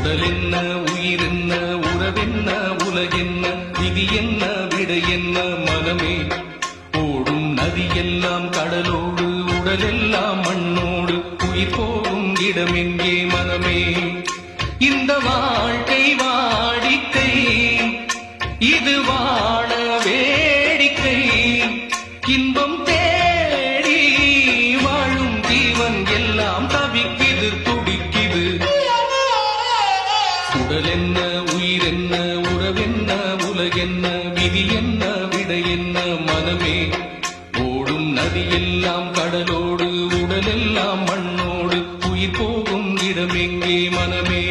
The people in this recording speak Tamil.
உடல் என்ன, உயிர் என்ன, உறவென்ன, உலகென்ன, விதி என்ன, விடை என்ன மனமே. ஓடும் நதியெல்லாம் கடலோடு, உடலெல்லாம் மண்ணோடு, உயிர் போகும் இடமெங்கே மனமே. இந்த வாழ்க்கை வாடிக்கை, இது வாழ வேடிக்கை. இன்பம் தேடி வாழும் ஜீவன் எல்லாம் தவிக்குது, துடிக்குது. உடல் என்ன, உயிர் என்ன, உறவென்ன, உலகென்ன, விதி என்ன, விடை என்ன மனமே. ஓடும் நதியெல்லாம் கடலோடு, உடலெல்லாம் மண்ணோடு, உயிர் போகும் இடமெங்கே மனமே.